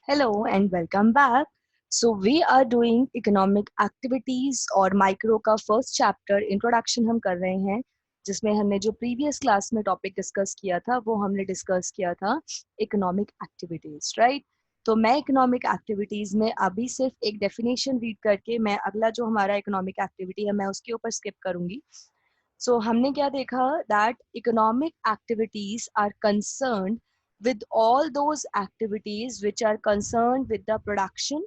Hello and welcome back. So we are doing economic activities और micro का first chapter introduction हम कर रहे हैं, जिसमें हमने जो प्रीवियस क्लास में टॉपिक डिस्कस किया था वो हमने डिस्कस किया था इकोनॉमिक एक्टिविटीज, राइट? तो मैं इकोनॉमिक एक्टिविटीज में अभी सिर्फ एक डेफिनेशन रीड करके मैं अगला जो हमारा इकोनॉमिक एक्टिविटी है मैं उसके ऊपर स्किप करूंगी. So हमने क्या देखा that economic activities are concerned with all those activities which are concerned with the production,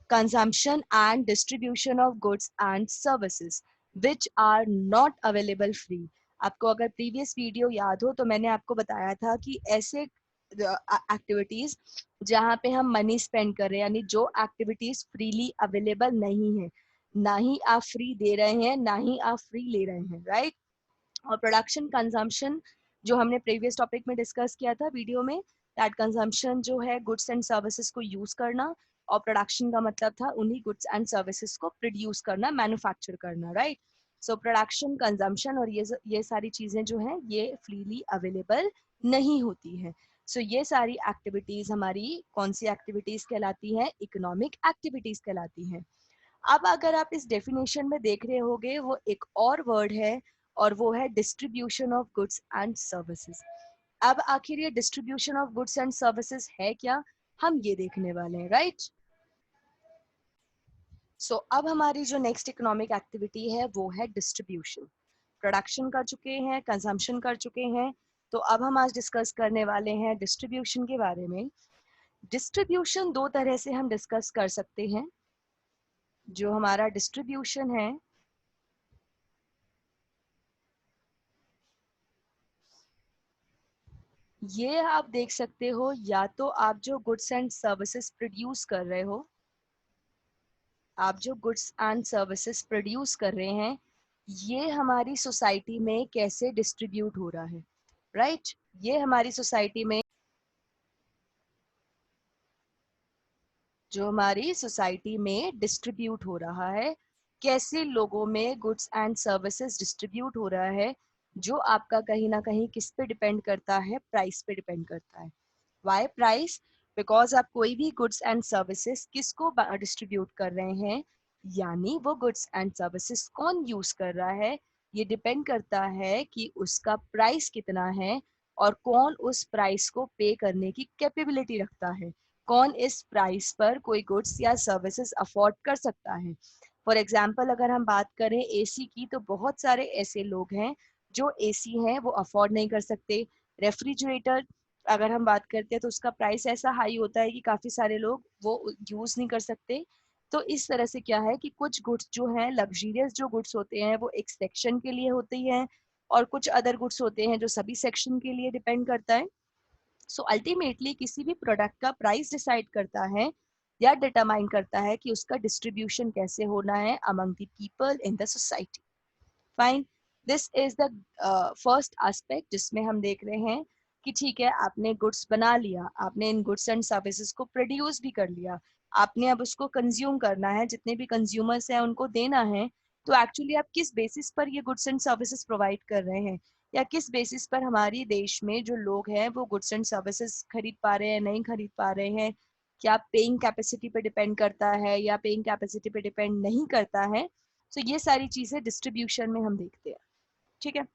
consumption and distribution of goods and services which are not available free. आपको अगर प्रीवियस वीडियो याद हो तो मैंने आपको बताया था कि ऐसे एक्टिविटीज जहाँ पे हम मनी स्पेंड कर रहे हैं, यानी जो एक्टिविटीज फ्रीली अवेलेबल नहीं है, ना ही आप फ्री दे रहे हैं ना ही आप फ्री ले रहे हैं, राइट? और प्रोडक्शन कंजम्पशन जो हमने प्रीवियस टॉपिक में डिस्कस किया था वीडियो में, दैट कंजम्पशन जो है गुड्स एंड सर्विसेज को यूज करना, और प्रोडक्शन का मतलब था उन्हीं गुड्स एंड सर्विसेज को प्रोड्यूस करना, मैन्युफैक्चर करना, राइट? सो प्रोडक्शन, कंजम्पशन और ये सारी चीजें जो हैं ये फ्रीली अवेलेबल नहीं होती हैं. सो ये सारी एक्टिविटीज हमारी कौन सी एक्टिविटीज कहलाती हैं? इकोनॉमिक एक्टिविटीज कहलाती हैं. अब अगर आप इस डेफिनेशन में देख रहे होगे वो एक और वर्ड है और वो है distribution of goods and services. अब आखिर ये distribution of goods and services है क्या, हम ये देखने वाले हैं, राइट? सो अब हमारी जो नेक्स्ट इकोनॉमिक एक्टिविटी है वो है डिस्ट्रीब्यूशन. प्रोडक्शन कर चुके हैं, कंजम्पशन कर चुके हैं, तो अब हम आज डिस्कस करने वाले हैं डिस्ट्रीब्यूशन के बारे में. डिस्ट्रीब्यूशन दो तरह से हम डिस्कस कर सकते हैं. जो हमारा डिस्ट्रीब्यूशन है ये आप देख सकते हो, या तो आप जो गुड्स एंड सर्विसेज प्रोड्यूस कर रहे हो, आप जो गुड्स एंड सर्विसेज प्रोड्यूस कर रहे हैं ये हमारी सोसाइटी में कैसे डिस्ट्रीब्यूट हो रहा है, राइट? ये हमारी सोसाइटी में जो हमारी सोसाइटी में डिस्ट्रीब्यूट हो रहा है, कैसे लोगों में गुड्स एंड सर्विसेज डिस्ट्रीब्यूट हो रहा है, जो आपका कहीं ना कहीं किस पे डिपेंड करता है? प्राइस पे डिपेंड करता है. Y price? बिकॉज आप कोई भी गुड्स एंड सर्विसेज किसको डिस्ट्रीब्यूट कर रहे हैं, यानी वो गुड्स एंड सर्विसेज कौन यूज कर रहा है, ये डिपेंड करता है कि उसका प्राइस कितना है और कौन उस प्राइस को पे करने की कैपेबिलिटी रखता है, कौन इस प्राइस पर कोई गुड्स या सर्विसेज अफोर्ड कर सकता है. फॉर एग्जाम्पल अगर हम बात करें एसी की, तो बहुत सारे ऐसे लोग हैं जो एसी हैं वो अफोर्ड नहीं कर सकते. रेफ्रिजरेटर अगर हम बात करते हैं तो उसका प्राइस ऐसा हाई होता है कि काफ़ी सारे लोग वो यूज़ नहीं कर सकते. तो इस तरह से क्या है कि कुछ गुड्स जो हैं, लग्जरियस जो गुड्स होते हैं वो एक सेक्शन के लिए होते हैं, और कुछ अदर गुड्स होते हैं जो सभी सेक्शन के लिए डिपेंड करता है. सो अल्टीमेटली किसी भी प्रोडक्ट का प्राइस डिसाइड करता है या डिटरमाइन करता है कि उसका डिस्ट्रीब्यूशन कैसे होना है among the people in the society. Fine. This is the first aspect जिसमें हम देख रहे हैं कि ठीक है, आपने गुड्स बना लिया, आपने इन गुड्स एंड सर्विसेज को प्रोड्यूस भी कर लिया, आपने अब उसको कंज्यूम करना है, जितने भी कंज्यूमर्स हैं उनको देना है. तो एक्चुअली आप किस बेसिस पर ये गुड्स एंड सर्विसेज प्रोवाइड कर रहे हैं, या किस बेसिस पर हमारी देश में जो लोग हैं वो गुड्स एंड सर्विसेज खरीद पा रहे हैं, नहीं खरीद पा रहे हैं, क्या पेइंग कैपेसिटी पे डिपेंड करता है या पेइंग कैपेसिटी पे डिपेंड नहीं करता है. सो ये सारी चीजें डिस्ट्रीब्यूशन में हम देखते हैं, ठीक है?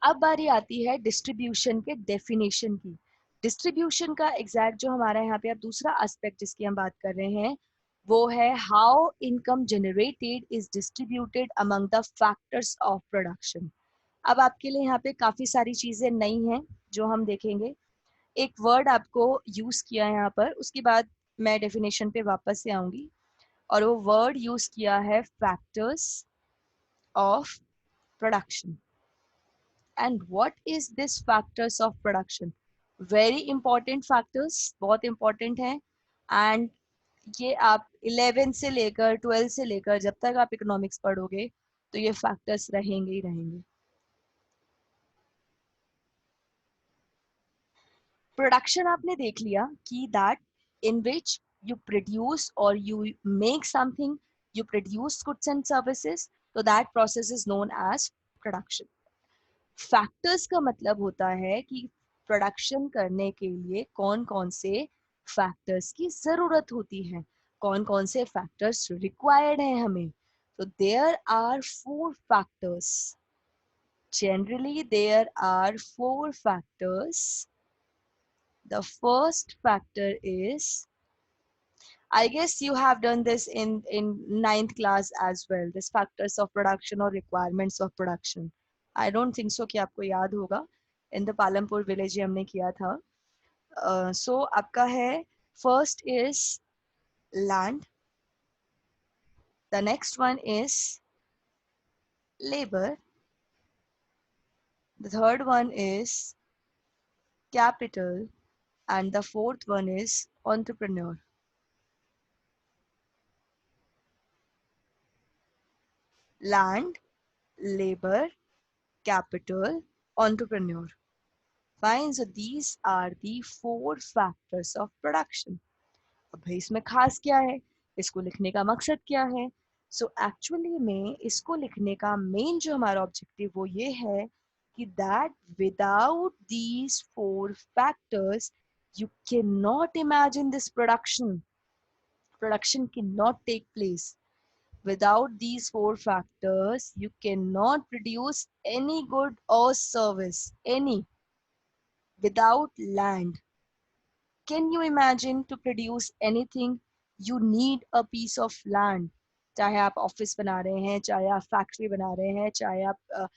अब बारी आती है डिस्ट्रीब्यूशन के डेफिनेशन की. डिस्ट्रीब्यूशन का एग्जैक्ट जो हमारा यहाँ पे अब दूसरा एस्पेक्ट जिसकी हम बात कर रहे हैं वो है how income generated is distributed among the factors of production. अब आपके लिए यहाँ पे काफी सारी चीजें नई हैं जो हम देखेंगे. एक वर्ड आपको यूज किया है यहाँ पर, उसके बाद मैं डेफिनेशन पे वापस से आऊंगी, और वो वर्ड यूज किया है factors of production. And what is this factors of production? Very important factors, बहुत important है. And ये आप 11 से लेकर 12 से लेकर जब तक आप इकोनॉमिक्स पढ़ोगे तो ये फैक्टर्स रहेंगे ही रहेंगे. प्रोडक्शन आपने देख लिया कि that in which you produce और you make something, you produce goods and services, तो that process is known as production. Factors का मतलब होता है कि प्रोडक्शन करने के लिए कौन कौन से फैक्टर्स की जरूरत होती है, कौन कौन से फैक्टर्स रिक्वायर्ड हैं हमें. तो there are 4 factors. Generally, there are 4 factors. The first factor is, I guess you have done this in ninth class as well. This factors of production or requirements of production. I don't think so कि आपको याद होगा. In the Palampur village हमने किया था. So आपका है, first is land. The next one is labor. The third one is capital. And the fourth one is entrepreneur. Land, labor, capital, entrepreneur. Fine, so these are the 4 factors of production. अब भाई इसमें खास क्या है, इसको लिखने का मकसद क्या है? सो एक्चुअली में इसको लिखने का मेन जो हमारा ऑब्जेक्टिव वो ये है कि that without these 4 factors you cannot imagine this production. Production cannot take place. Without these 4 factors, you cannot produce any good or service, any. Without land, can you imagine to produce anything? You need a piece of land. चाहे आप office बना रहे हैं, चाहे आप factory बना रहे हैं, चाहे आप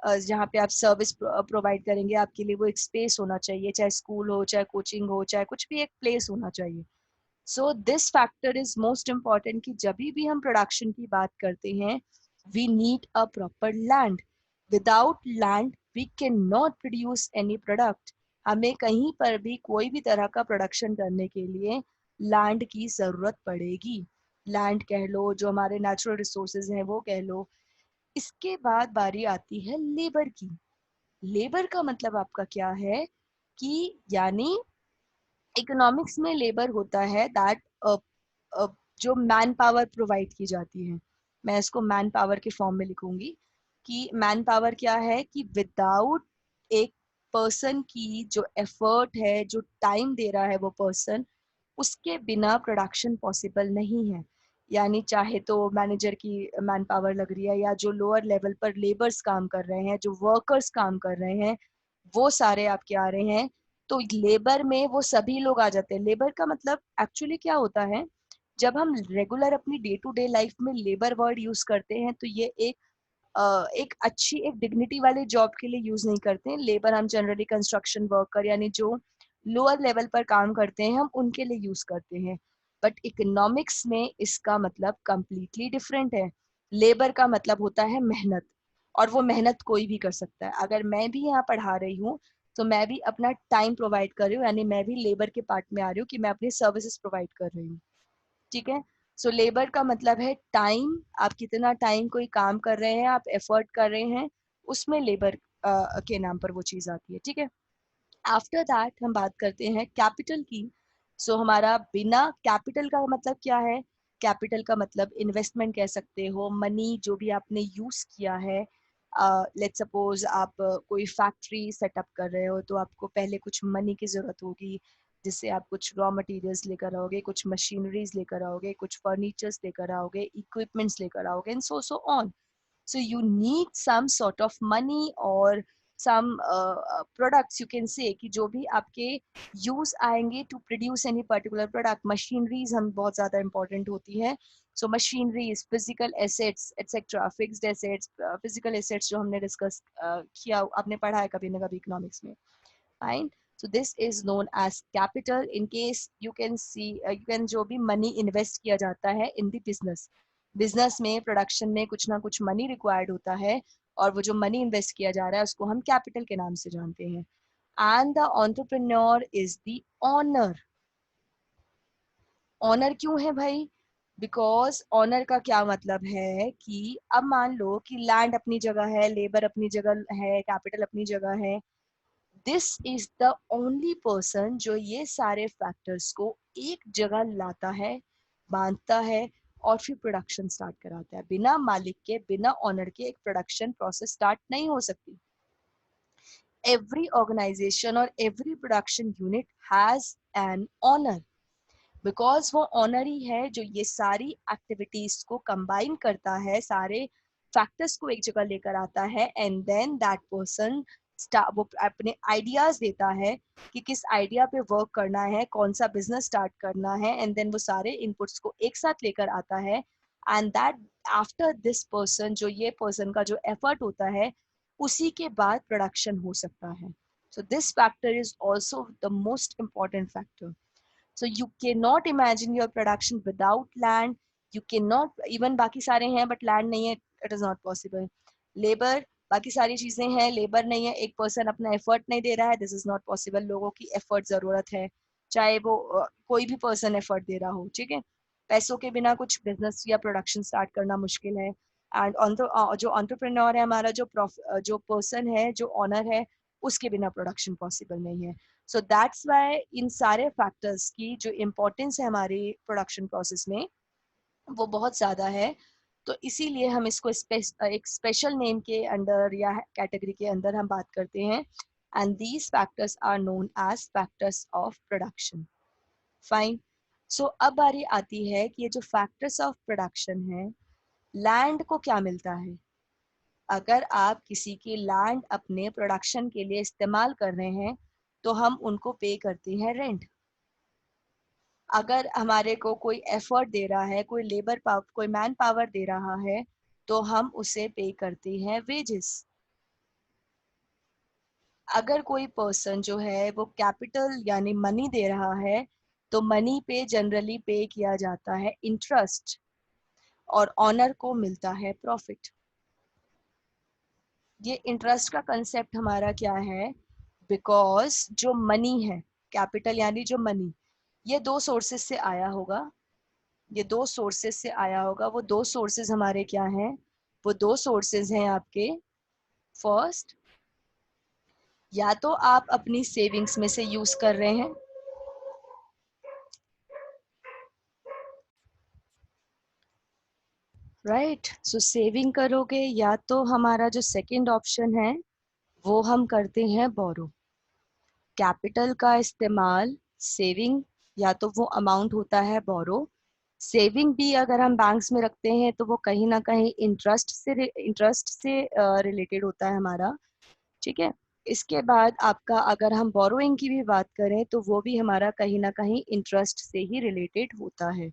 जहाँ पे आप सर्विस प्रोवाइड करेंगे, आपके लिए वो एक स्पेस होना चाहिए, चाहे स्कूल हो, चाहे कोचिंग हो, चाहे कुछ भी एक प्लेस होना चाहिए. So this factor is most important कि जब भी हम प्रोडक्शन की बात करते हैं, we need a proper land. Without land we can not produce any product. हमें कहीं पर भी कोई भी तरह का प्रोडक्शन करने के लिए लैंड की ज़रूरत पड़ेगी. लैंड कह लो, जो हमारे नेचुरल रिसोर्सेज हैं वो कह लो. इसके बाद बारी आती है लेबर की. लेबर का मतलब आपका क्या है कि यानी इकोनॉमिक्स में लेबर होता है दैट जो मैन पावर प्रोवाइड की जाती है. मैं इसको मैन पावर के फॉर्म में लिखूंगी कि मैन पावर क्या है कि विदाउट एक पर्सन की जो एफर्ट है, जो टाइम दे रहा है वो पर्सन, उसके बिना प्रोडक्शन पॉसिबल नहीं है. यानी चाहे तो मैनेजर की मैन पावर लग रही है, या जो लोअर लेवल पर लेबर्स काम कर रहे हैं, जो वर्कर्स काम कर रहे हैं, वो सारे आपके आ रहे हैं. तो लेबर में वो सभी लोग आ जाते हैं. लेबर का मतलब एक्चुअली क्या होता है, जब हम रेगुलर अपनी डे टू डे लाइफ में लेबर वर्ड यूज करते हैं तो ये एक अच्छी एक डिग्निटी वाले जॉब के लिए यूज नहीं करते हैं. लेबर हम जनरली कंस्ट्रक्शन वर्कर यानी जो लोअर लेवल पर काम करते हैं हम उनके लिए यूज करते हैं. बट इकोनॉमिक्स में इसका मतलब कंप्लीटली डिफरेंट है. लेबर का मतलब होता है मेहनत, और वो मेहनत कोई भी कर सकता है. अगर मैं भी यहाँ पढ़ा रही हूँ तो मैं भी अपना टाइम प्रोवाइड कर रही हूँ, यानी मैं भी लेबर के पार्ट में आ रही हूँ कि मैं अपनी सर्विसेज प्रोवाइड कर रही हूँ. ठीक है. सो लेबर का मतलब है टाइम. आप कितना टाइम कोई काम कर रहे हैं, आप एफर्ट कर रहे हैं, उसमें लेबर के नाम पर वो चीज आती है. ठीक है. आफ्टर दैट हम बात करते हैं कैपिटल की. सो हमारा बिना कैपिटल का मतलब क्या है? कैपिटल का मतलब इन्वेस्टमेंट कह सकते हो, मनी जो भी आपने यूज किया है. लेट्स सपोज आप कोई फैक्ट्री सेटअप कर रहे हो तो आपको पहले कुछ मनी की जरूरत होगी, जिससे आप कुछ रॉ मटेरियल्स लेकर आओगे, कुछ मशीनरीज लेकर आओगे, कुछ फर्नीचर्स लेकर आओगे, इक्विपमेंट्स लेकर आओगे, and so on. So you need some sort of money or some products, you can say, कि जो भी आपके यूज आएंगे to produce any particular product. Machineries हम बहुत ज़्यादा इंपॉर्टेंट होती है. So machineries, physical assets etcetera, fixed assets, physical assets जो हमने डिस्कस किया, आपने पढ़ा है कभी ना कभी इकोनॉमिक्स में. Fine. So this is known as capital. In case you can see, you can जो भी money invest किया जाता है in the business. बिजनेस में, प्रोडक्शन में कुछ ना कुछ मनी रिक्वायर्ड होता है, और वो जो मनी इन्वेस्ट किया जा रहा है उसको हम कैपिटल के नाम से जानते हैं. And the entrepreneur is the owner. Owner क्यों है भाई? बिकॉज ऑनर का क्या मतलब है कि अब मान लो कि लैंड अपनी जगह है, लेबर अपनी जगह है, कैपिटल अपनी जगह है. This is the only person जो ये सारे फैक्टर्स को एक जगह लाता है, बांधता है, और फिर प्रोडक्शन स्टार्ट कराता है. बिना मालिक के, बिना ऑनर के एक प्रोडक्शन प्रोसेस स्टार्ट नहीं हो सकती. every organization or every production unit has an owner, because वो ऑनर ही है जो ये सारी एक्टिविटीज को कंबाइन करता है, सारे फैक्टर्स को एक जगह लेकर आता है, एंड देन दैट पर्सन वो अपने आइडियाज देता है कि किस आइडिया पे वर्क करना है, कौन सा बिजनेस स्टार्ट करना है, एंड देन वो सारे इनपुट्स को एक साथ लेकर आता है, and that after this person, जो ये पर्सन का जो एफर्ट होता है, उसी के बाद प्रोडक्शन हो सकता है. So this factor is also the most important factor. So you cannot imagine your production without land. You cannot, even बाकी सारे हैं but land नहीं है, it is not possible. Labor, बाकी सारी चीजें हैं, लेबर नहीं है, एक पर्सन अपना एफर्ट नहीं दे रहा है, दिस इज नॉट पॉसिबल. लोगों की एफर्ट जरूरत है, चाहे वो कोई भी पर्सन एफर्ट दे रहा हो. ठीक है, पैसों के बिना कुछ बिजनेस या प्रोडक्शन स्टार्ट करना मुश्किल है. एंड जो एंटरप्रेन्योर है हमारा, जो पर्सन है, जो ऑनर है, उसके बिना प्रोडक्शन पॉसिबल नहीं है. सो दैट्स वाई इन सारे फैक्टर्स की जो इम्पोर्टेंस है हमारी प्रोडक्शन प्रोसेस में, वो बहुत ज़्यादा है. तो इसीलिए हम इसको एक स्पेशल नेम के अंदर या कैटेगरी के अंदर हम बात करते हैं, and these factors are known as factors of production. Fine. So अब बारी आती है कि ये जो फैक्टर्स ऑफ प्रोडक्शन है, लैंड को क्या मिलता है. अगर आप किसी की लैंड अपने प्रोडक्शन के लिए इस्तेमाल कर रहे हैं, तो हम उनको पे करते हैं रेंट. अगर हमारे को कोई एफर्ट दे रहा है, कोई मैन पावर दे रहा है, तो हम उसे पे करते हैं वेजेस. अगर कोई पर्सन जो है वो कैपिटल यानी मनी दे रहा है, तो मनी पे जनरली पे किया जाता है इंटरेस्ट, और ऑनर को मिलता है प्रॉफिट. ये इंटरेस्ट का कंसेप्ट हमारा क्या है, बिकॉज जो मनी है, कैपिटल यानी जो मनी, ये दो सोर्सेस से आया होगा. ये दो सोर्सेस से आया होगा. वो दो सोर्सेस हमारे क्या हैं, वो दो सोर्सेस हैं आपके. फर्स्ट, या तो आप अपनी सेविंग्स में से यूज कर रहे हैं, राइट. सो सेविंग करोगे, या तो हमारा जो सेकंड ऑप्शन है वो हम करते हैं बोरो. कैपिटल का इस्तेमाल, सेविंग, या तो वो अमाउंट होता है बोरो. सेविंग भी अगर हम बैंक्स में रखते हैं तो वो कहीं ना कहीं इंटरेस्ट से रिलेटेड होता है हमारा. ठीक है. इसके बाद आपका अगर हम बोरोइंग की भी बात करें, तो वो भी हमारा कहीं ना कहीं इंटरेस्ट से ही रिलेटेड होता है.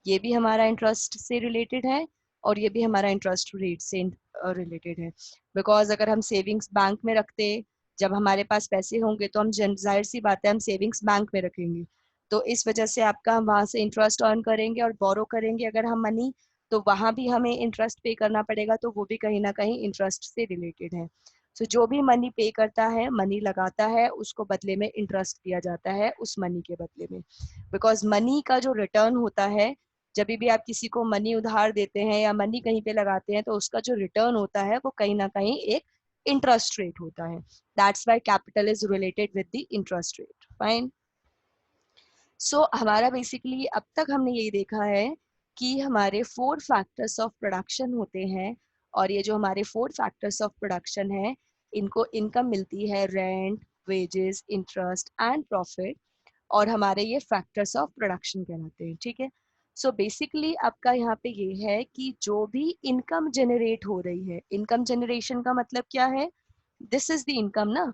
ये भी हमारा इंटरेस्ट से रिलेटेड है, और ये भी हमारा इंटरेस्ट रेट से रिलेटेड है. बिकॉज अगर हम सेविंग्स बैंक में रखते, जब हमारे पास पैसे होंगे तो हम जाहिर सी बात है हम सेविंग्स बैंक में रखेंगे, तो इस वजह से आपका हम वहाँ से इंटरेस्ट अर्न करेंगे. और बोरो करेंगे अगर हम मनी, तो वहाँ भी हमें इंटरेस्ट पे करना पड़ेगा, तो वो भी कहीं ना कहीं इंटरेस्ट से रिलेटेड है. सो जो भी मनी पे करता है, मनी लगाता है, उसको बदले में इंटरेस्ट दिया जाता है उस मनी के बदले में. बिकॉज मनी का जो रिटर्न होता है, जब भी आप किसी को मनी उधार देते हैं या मनी कहीं पे लगाते हैं, तो उसका जो रिटर्न होता है वो कहीं ना कहीं एक इंटरेस्ट रेट होता है. That's why capital is related with the interest rate. Fine. So हमारा बेसिकली अब तक हमने यही देखा है कि हमारे 4 फैक्टर्स ऑफ प्रोडक्शन होते हैं, और ये जो हमारे 4 फैक्टर्स ऑफ प्रोडक्शन है, इनको इनकम मिलती है rent, wages, interest and profit, और हमारे ये फैक्टर्स ऑफ प्रोडक्शन कहलाते हैं. ठीक है. सो बेसिकली आपका यहाँ पे ये है कि जो भी इनकम जनरेट हो रही है, इनकम जनरेशन का मतलब क्या है, दिस इज द इनकम ना.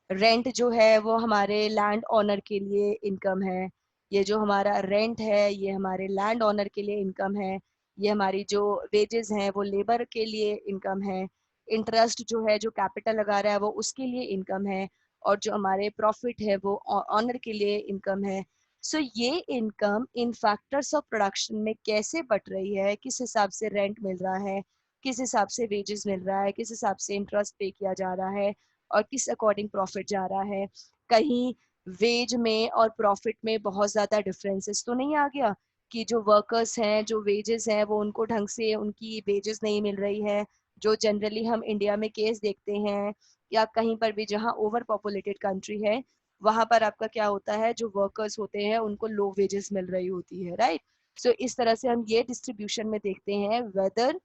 रेंट जो है वो हमारे लैंड ओनर के लिए इनकम है. ये जो हमारा रेंट है ये हमारे लैंड ओनर के लिए इनकम है. ये हमारी जो वेजेस हैं वो लेबर के लिए इनकम है. इंटरेस्ट जो है, जो कैपिटल लगा रहा है, वो उसके लिए इनकम है. और जो हमारे प्रॉफिट है वो ऑनर के लिए इनकम है. सो ये income in factors of production में कैसे बट रही है, किस हिसाब से रेंट मिल रहा है, किस हिसाब से वेजेस मिल रहा है, किस हिसाब से इंटरेस्ट पे किया जा रहा है, और किस अकॉर्डिंग प्रॉफिट जा रहा है. कहीं वेज में और प्रॉफिट में बहुत ज़्यादा डिफरेंसेस तो नहीं आ गया, कि जो वर्कर्स हैं, जो वेजेस हैं, वो उनको ढंग से उनकी वेजेस नहीं मिल रही है, जो जनरली हम इंडिया में केस देखते हैं, या कहीं पर भी जहाँ ओवर पॉपुलेटेड कंट्री है, वहां पर आपका क्या होता है, जो वर्कर्स होते हैं उनको लो वेजेस मिल रही होती है, राइट. सो इस तरह से हम ये डिस्ट्रीब्यूशन में देखते हैं वेदर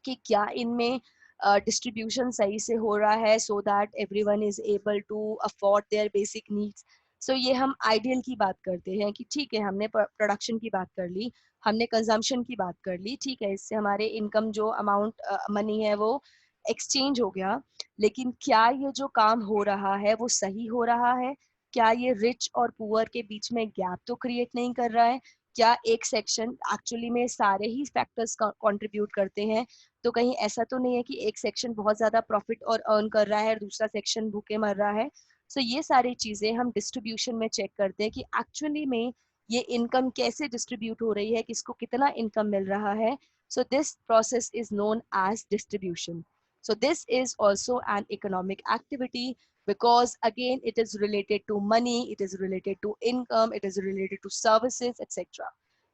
कि क्या इनमें डिस्ट्रीब्यूशन सही से हो रहा है so that everyone is able to afford their basic needs. So ये हम आइडियल की बात करते हैं कि ठीक है, हमने प्रोडक्शन की बात कर ली, हमने कंजम्पशन की बात कर ली, ठीक है, इससे हमारे इनकम जो अमाउंट मनी है वो एक्सचेंज हो गया। लेकिन क्या ये जो काम हो रहा है वो सही हो रहा है? क्या ये रिच और पुअर के बीच में गैप तो क्रिएट नहीं कर रहा है? क्या एक सेक्शन एक्चुअली में सारे ही फैक्टर्स कंट्रीब्यूट करते हैं? तो कहीं ऐसा तो नहीं है कि एक सेक्शन बहुत ज़्यादा प्रॉफिट और अर्न कर रहा है और दूसरा सेक्शन भूखे मर रहा है? सो ये सारी चीज़ें हम डिस्ट्रीब्यूशन में चेक करते हैं कि एक्चुअली में ये इनकम कैसे डिस्ट्रीब्यूट हो रही है, किसको कितना इनकम मिल रहा है। So this process is known as distribution. So this is also an economic activity because again it is related to money, it is related to income, it is related to services, etc.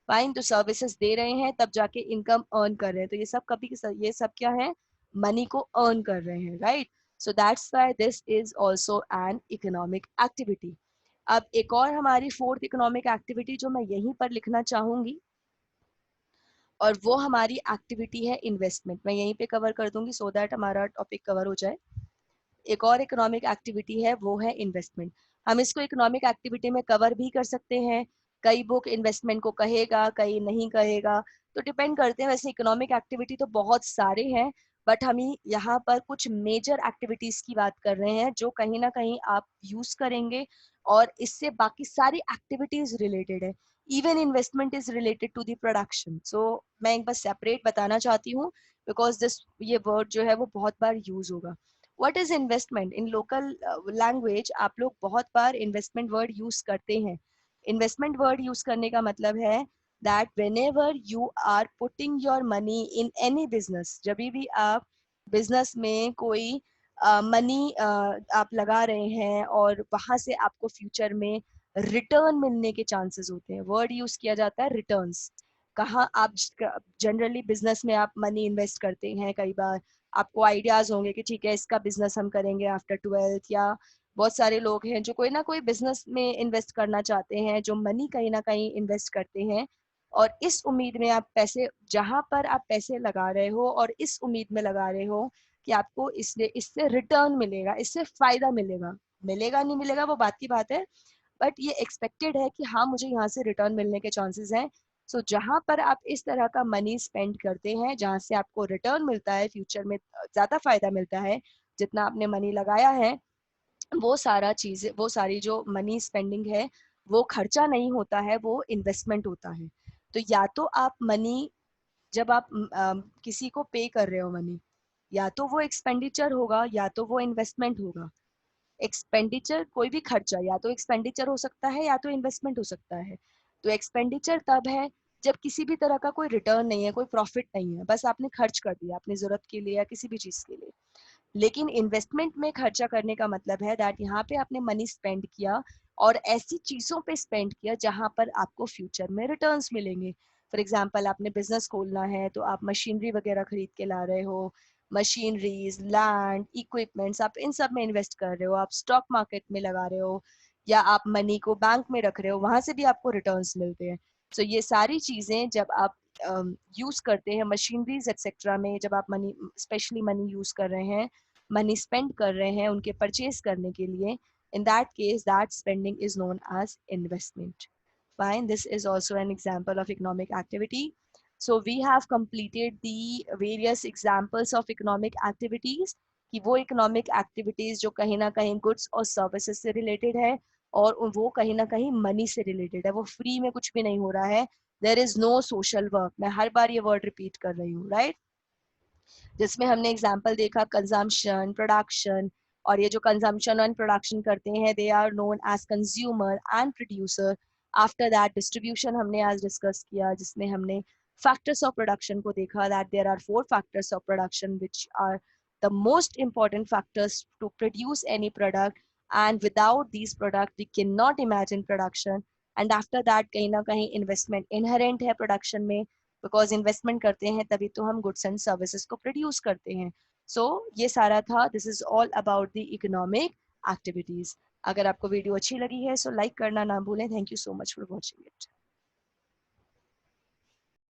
Fine, तो services दे रहे हैं तब जाके income earn कर रहे हैं, तो ये सब क्या है? मनी को अर्न कर रहे हैं, right? So that's why this is also an economic activity. अब एक और हमारी फोर्थ इकोनॉमिक एक्टिविटी जो मैं यहीं पर लिखना चाहूंगी, और वो हमारी एक्टिविटी है इन्वेस्टमेंट. मैं यहीं पे कवर कर दूंगी सो दैट हमारा टॉपिक कवर हो जाए. एक और इकोनॉमिक एक्टिविटी है वो है इन्वेस्टमेंट. हम इसको इकोनॉमिक एक्टिविटी में कवर भी कर सकते हैं. कई बुक इन्वेस्टमेंट को कहेगा, कई नहीं कहेगा, तो डिपेंड करते हैं. वैसे इकोनॉमिक एक्टिविटी तो बहुत सारे हैं, बट हम यहाँ पर कुछ मेजर एक्टिविटीज की बात कर रहे हैं जो कहीं ना कहीं आप यूज करेंगे और इससे बाकी सारी एक्टिविटीज रिलेटेड है. Even investment is related to the production. So मैं एक बार सेपरेट बताना चाहती हूँ बिकॉज दिस ये वर्ड जो है वो बहुत बार यूज होगा. What is investment in local language? आप लोग बहुत बार इन्वेस्टमेंट वर्ड यूज करते हैं. इन्वेस्टमेंट वर्ड यूज करने का मतलब है that whenever you are putting your money in any business, जब भी आप बिजनेस में कोई मनी आप लगा रहे हैं और वहां से आपको फ्यूचर में रिटर्न मिलने के चांसेस होते हैं. वर्ड यूज किया जाता है रिटर्न्स. कहाँ आप जनरली बिजनेस में आप मनी इन्वेस्ट करते हैं? कई बार आपको आइडियाज होंगे कि ठीक है इसका बिजनेस हम करेंगे आफ्टर 12th, या बहुत सारे लोग हैं जो कोई ना कोई बिजनेस में इन्वेस्ट करना चाहते हैं, जो मनी कहीं ना कहीं इन्वेस्ट करते हैं और इस उम्मीद में आप पैसे, जहां पर आप पैसे लगा रहे हो और इस उम्मीद में लगा रहे हो कि आपको इससे रिटर्न मिलेगा, इससे फायदा मिलेगा. मिलेगा नहीं मिलेगा वो बात की बात है, बट ये एक्सपेक्टेड है कि हाँ मुझे यहाँ से रिटर्न मिलने के चांसेस हैं. सो जहाँ पर आप इस तरह का मनी स्पेंड करते हैं जहाँ से आपको रिटर्न मिलता है, फ्यूचर में ज़्यादा फायदा मिलता है जितना आपने मनी लगाया है, वो सारी जो मनी स्पेंडिंग है वो खर्चा नहीं होता है, वो इन्वेस्टमेंट होता है. तो या तो आप मनी, जब आप किसी को पे कर रहे हो मनी, या तो वो एक्सपेंडिचर होगा या तो वो इन्वेस्टमेंट होगा. एक्सपेंडिचर, कोई भी खर्चा या तो एक्सपेंडिचर हो सकता है या तो इन्वेस्टमेंट हो सकता है. तो एक्सपेंडिचर तब है जब किसी भी तरह का कोई रिटर्न नहीं है, कोई प्रॉफिट नहीं है, बस आपने खर्च कर दिया अपनी जरूरत के लिए या किसी भी चीज के लिए. लेकिन इन्वेस्टमेंट में खर्चा करने का मतलब है दैट यहाँ पे आपने मनी स्पेंड किया और ऐसी चीजों पे स्पेंड किया जहां पर आपको फ्यूचर में रिटर्न्स मिलेंगे. फॉर एग्जांपल आपने बिजनेस खोलना है तो आप मशीनरी वगैरह खरीद के ला रहे हो, मशीनरीज, लैंड, इक्विपमेंट्स, आप इन सब में इन्वेस्ट कर रहे हो, आप स्टॉक मार्केट में लगा रहे हो, या आप मनी को बैंक में रख रहे हो, वहां से भी आपको रिटर्न्स मिलते हैं. सो ये सारी चीजें जब आप यूज करते हैं मशीनरीज एक्सेट्रा में, जब आप मनी, स्पेशली मनी यूज कर रहे हैं, मनी स्पेंड कर रहे हैं उनके परचेज करने के लिए, in that case that spending is known as investment. Fine, this is also an example of economic activity. So we have completed the various examples of economic activities कि वो economic activities जो कहीं ना कहीं goods और services से related है और वो कहीं ना कहीं money से related है, वो free में कुछ भी नहीं हो रहा है. There is no social work. मैं हर बार ये word repeat कर रही हूँ, right? जिसमें हमने एग्जाम्पल देखा कंजम्पशन, प्रोडक्शन, और ये जो कंजम्पशन एंड प्रोडक्शन करते हैं they are known as consumer and producer. After that distribution हमने आज डिस्कस किया जिसमें हमने फैक्टर्स ऑफ प्रोडक्शन को देखा that there are 4 factors of production which are the most important factors to produce any product, and without these product we cannot imagine production. And after that कहीं ना कहीं investment inherent है production में, because investment करते हैं तभी तो हम गुड्स एंड सर्विसेज को प्रोड्यूस करते हैं. सो ये सारा था, this is all about the economic activities. अगर आपको वीडियो अच्छी लगी है सो लाइक करना ना भूलें. Thank you so much for watching it.